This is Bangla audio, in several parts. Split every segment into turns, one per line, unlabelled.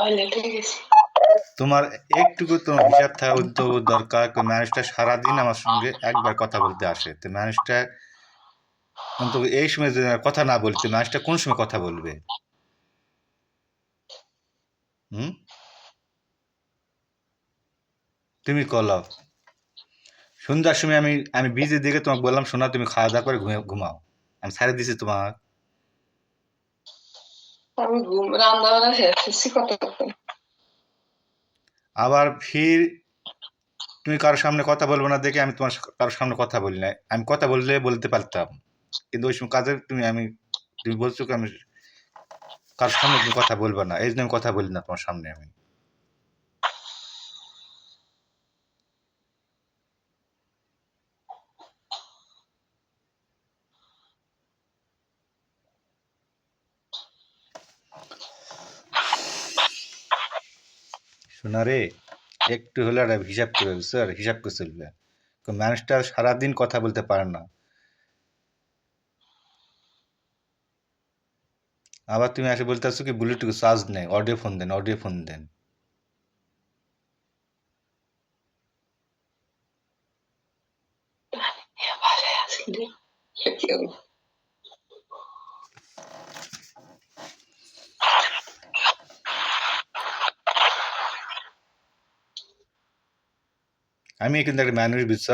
টয়লেটে গেছি।
তোমার একটুকু তোমার হিসাব থাকা দরকার। মানুষটা সারাদিন আমার সঙ্গে একবার কথা বলতে আসে, তো মানুষটা অন্তত এই সময় যদি কথা না বলতে, মানুষটা কোন সময় কথা বলবে? হুম, তুমি কলাও সন্ধ্যার সময় আমি আমি বিজি দিকে তোমাকে বললাম, শোনা তুমি খাওয়া দাওয়া করে ঘুমাও, আমি ছাড়ে দিছি তোমার।
আমি রান্না বান্না শেষ কতক্ষণ।
আবার ফির তুমি কারোর সামনে কথা বলবো না দেখে আমি তোমার কারোর সামনে কথা বলি না। আমি কথা বললে বলতে পারতাম, কিন্তু ওই সময় কাজে তুমি বলছো কি আমি কারোর সামনে তুমি কথা বলবে না, এই জন্য আমি কথা বলি না তোমার সামনে আমি। শোনা রে, একটু হলে একটা হিসাব করে স্যার, হিসাব করে চলবে। মানুষটা সারাদিন কথা বলতে পারে না। আবার তুমি এসে বলতেছো কি ব্লুটুথ চার্জ নেই, অডিও ফোন দেন, অডিও ফোন দেন। আমি কিন্তু একটা মানুষ, বুঝছ?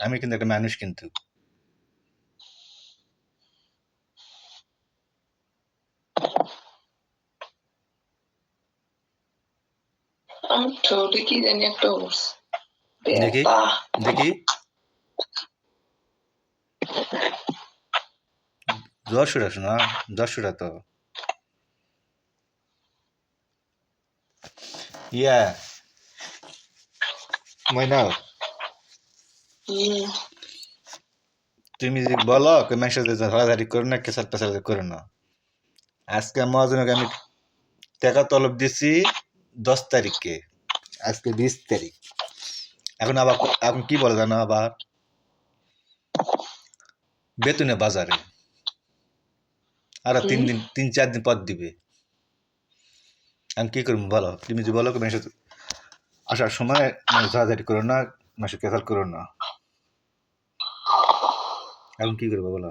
আমি কিন্তু একটা মানুষ কিন্তু।
আমি ঠোঁটে কি জানি একটা অবস্থা
দেখি
ব্যথা।
দেখি, যশোরা শোনা, যশোরা তো ইয়া ময়না, তুমি যদি বলো মেয়ের সাথে ধরাধারি করো না, কেসার পেশাল করো না। আজকে মহাজনকে আমি টাকা তলব দিছি 10 তারিখে, আজকে 20 তারিখ। এখন আবার এখন কি বলে জানো, আবার বেতনে বাজারে আর 3 দিন 3-4 দিন পর দিবে। আমি কি করবো বলো? তুমি যদি বলো মেয়ের সাথে আসার সময় ধরাধারি করো না, মেয়ের সাথে কেসাল করো না, এখন কি করবো বলো?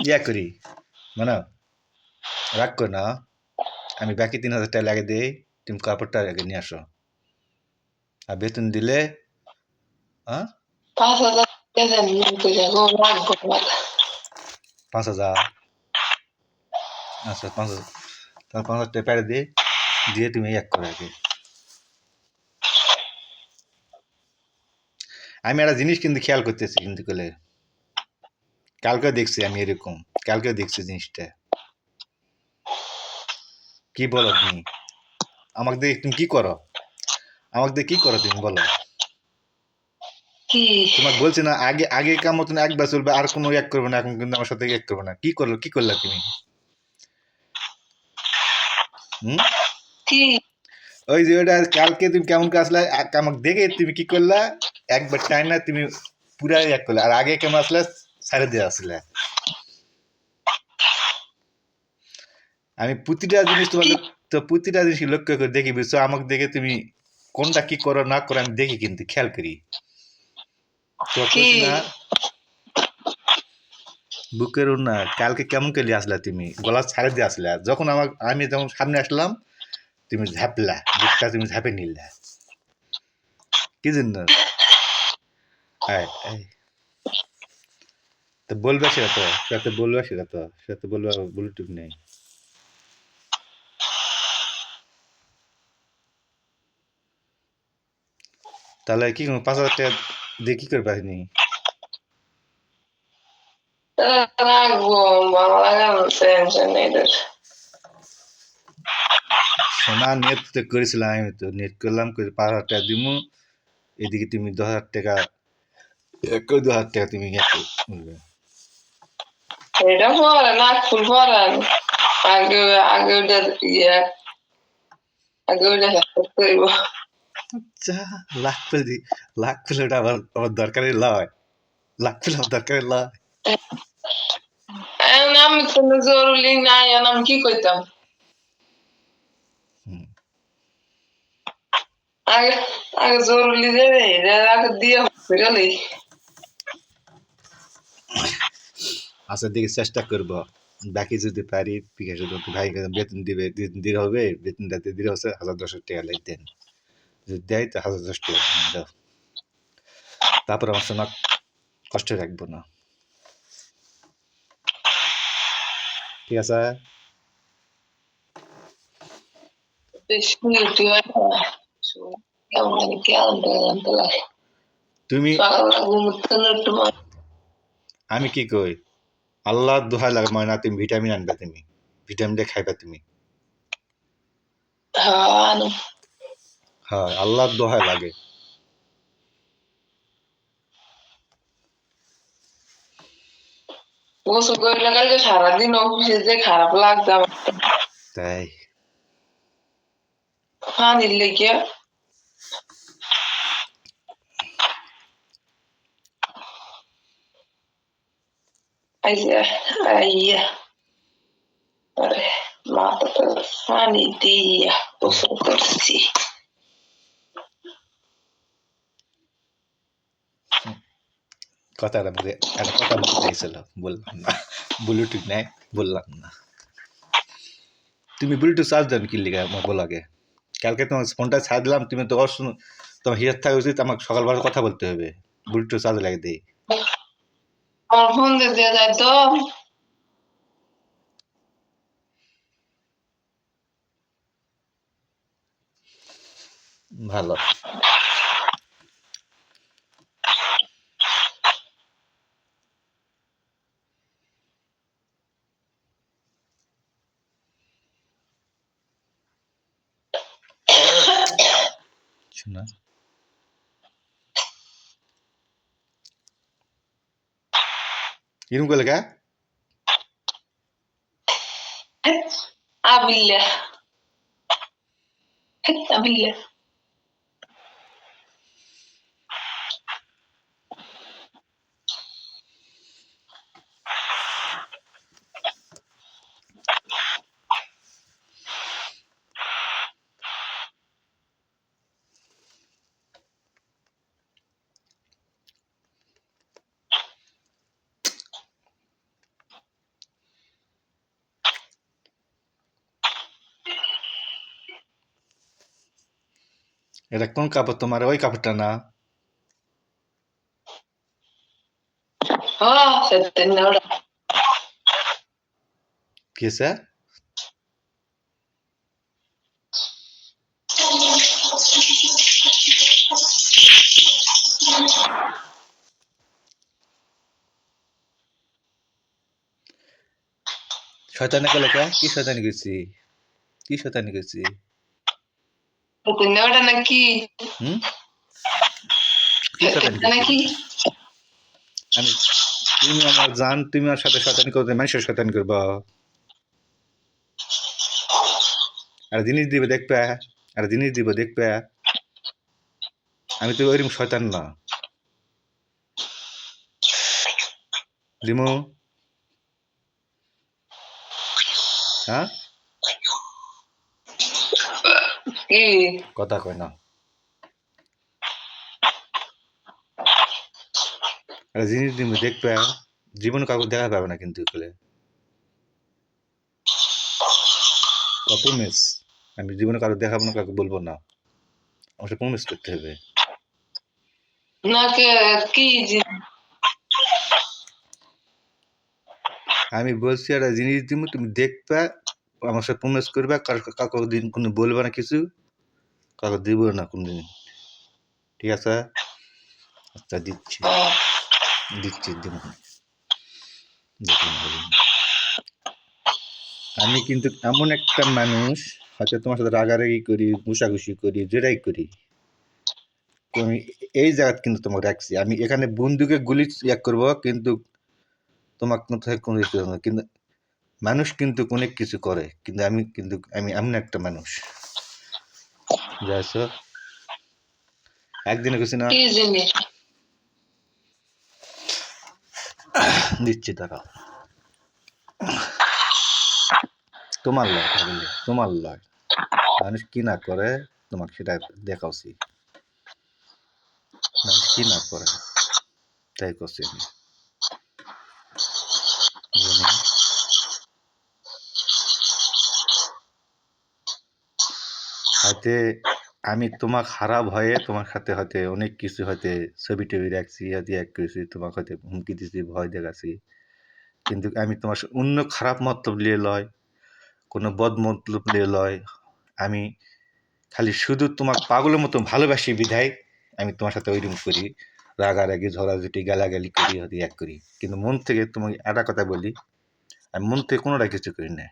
ইয়া করি মানে রাগ কর না, আমি বাকি 3,000 টাকা লাগে দিই, তুমি কাপড়টা আগে নিয়ে আসো। আর বেতন দিলে, হ্যাঁ,
5,000 জানি লাগবো।
5,000। আচ্ছা 5,000, তাহলে 5,000 টাকা পেড়ে দিয়ে দিয়ে তুমি এক করে আগে। আমি একটা জিনিস কিন্তু খেয়াল করতেছি কিন্তু কলে, কালকেও দেখছি আমি এরকম, কালকেও দেখছি জিনিসটা। কি বলো তুমি? আমাকে দেখে তুমি কি করো? আমাকে দেখে কি করো তুমি বলো?
কি
তোমাকে বলছি না আগে আগে কার মতন একবার চলবে, আর কোনো এক করবে না, এখন কিন্তু আমার সাথে এক করবে না। কি করলো, কি করলা তুমি? হুম,
কি
ওই যে ওটা কালকে তুমি কেমন করে আসলে, আমাকে দেখে তুমি কি করলা, একবার টাইম না তুমি পুরা এক করলে, আর আগে কেমন আসলে ছাড়ে দিয়ে আসলে। আমি প্রতিটা জিনিস তোমার
কি
তো প্রতিটা জিনিস লক্ষ্য করে দেখি, বুঝছো? আমাকে দেখে তুমি কোনটা কি করো না করো আমি দেখি, কিন্তু খেয়াল করি। তো
কি
কইছি না বুকের না কালকে কেমন করে আসলা তুমি, গলা ছাড়ে দিয়ে আসলা, যখন আমি যখন সামনে আসলাম তুমি ঝাপলা, বুকটা তুমি ঝাঁপে নিলা, কি জন্য? এই, তো বলবে সেটা তো, সেটা তো বলবে, সেটা তো, সেটা তো বলবে, ব্লুটুথ নেই। তাহলে কি 5,000 টাকা দিয়ে কি করে পারিনি?
রাখবো? ভালো লাগে না, টেনশন নেই তোর।
সোনা নেট তো করেছিলাম, আমি তো নেট করলাম, করে 5,000 টাকা দিমু, এদিকে তুমি 10,000 টাকা, 2,000 টাকা তুমি বলবে।
এটা পরে নাক ফুল পরান। আগে আগে ওটা ইয়ে আগে ওটা শেষ করতে হইব।
আচ্ছা, লাখ পেলে লাখ পেলে ওটা আমার দরকারি লয়, লাখ পেলে আমার দরকারি লয়।
এখন আমি কোনো জরুরি নাই, এখন আমি কি করতাম?
হুম।
আগে আগে জরুরি যে আগে দিয়ে গেলেই
আচ্ছা দেখি চেষ্টা করব, বাকি যদি পারি বিকাশ যদি ভাই বেতন দিবে দিতে হবে, বেতনটাতে দিলে হচ্ছে 1000-1000 টাকা লাই দেন, যদি দেয় তো 1000-10 টাকা দাও, তারপর আমার সঙ্গে কষ্ট রাখবো না, ঠিক আছে?
শুনতে হয় না। কেমন জানি কেমন লাগে
তুমি,
সকালবেলা ঘুমোতে না একটু
আমি কি কই, আল্লাহ দোহাই লাগে ময়না, তুমি ভিটামিন আনবে, তুমি ভিটামিন দিয়ে খাইবা তুমি।
খাওয়ানো
হ্যাঁ, আল্লাহর দোহাই লাগে।
গোসল করলে কালকে সারাদিন অফিসে যে খারাপ লাগতো আমার,
তাই
পানির লেগে আইয়া আইয়া আরে মাথাটা পানি দিয়া গোসল করছি।
কথাটা বলে একটা কথা বলতে চাইছিল, বললাম না, ব্লুটুথ নাই, বললাম না। তুমি ব্লুটুথ চার্জ দেন কি লিগা আমার বলাগে, কালকে তোমার ফোনটা ছাড় দিলাম, তুমি তো তোমার হিয়ার থাকা উচিত, আমাকে সকালবেলা কথা বলতে হবে, ব্লুটুথ চার্জ লাগিয়ে দিই।
আমার ফোন দিয়ে দেওয়া যায় তো?
ভালো। শোনা, এরকম করলে কা
আবিল্লা আবিল্লা
এটা কোন কাপড় তোমার, ওই কাপড়টা না?
সেদিন ওটা
কি আছে? শয়তানি করলে কা, কি শয়তানি করছি, কি শয়তানি করছি?
সেদিন ওটা নাকি
হুম, কি শয়তানি করছি?
নাকি
আমি, তুমি আমার জান, তুমি আমার সাথে শয়তানি করতে মানুষের শয়তানি করবা, আর জিনিস দিবে দেখবে, আর জিনিস দিব দেখবে, আমি তো ওইরকম শয়তান না। দিমু, হ্যাঁ,
কি
কথা কয় না, আর জিনিস দিব দেখবে, জীবন কাউকে দেখা পাবে না কিন্তু বলে প্রমিস, আমি জীবনে কারো দেখাবো না, কাউকে বলবো না, আমার প্রমিস করতে হবে।
নাকি কি
আমি বলছি একটা জিনিস দিব, তুমি দেখবে, আমার সাথে প্রমিস করবে, কাউকে দিন কোনো বলবে না কিছু, কাউকে দিব না কোনদিন, ঠিক আছে? আচ্ছা দিচ্ছি, দিচ্ছি, দিব, দেখুন বলুন। আমি কিন্তু এমন একটা মানুষ, হয়তো তোমার সাথে রাগারাগি করি, ঘুষাঘুষি করি, যেটাই করি, আমি এই জায়গায় কিন্তু তোমাকে রাখছি, আমি এখানে বন্দুকে গুলি ইয়া করবো, কিন্তু তোমার কোথায় কোনো কিছু হবে না। কিন্তু মানুষ কিন্তু অনেক কিছু করে, কিন্তু আমি এমন একটা মানুষ, বুঝতে পারছো? একদিনে কইছি না
কি জিনিস?
দিচ্ছি তারা তোমার লয় থাকলে তোমার লয় মানুষ কি না করে তোমাকে সেটা দেখা উচিত মানুষ কি না করে তাই করছি আমি জানি হয়তো আমি তোমার খারাপ হয়ে তোমার সাথে হয়তো অনেক কিছু হয়তো ছবি টবি রাখছি হয়তো এক করেছি তোমাকে হয়তো হুমকি দিছি ভয় দেখাচ্ছি কিন্তু আমি তোমার অন্য খারাপ মতলব নিয়ে লয় কোনো বদ মতলব নিয়ে লয় আমি খালি শুধু তোমাকে পাগলের মতো ভালোবাসি বিধায় আমি তোমার সাথে ওইরকম করি রাগারাগি ঝগড়াঝুটি গালাগালি করি হয়তো এক করি কিন্তু মন থেকে তোমাকে একটা কথা বলি আমি মন থেকে কোনোটা কিছু করি না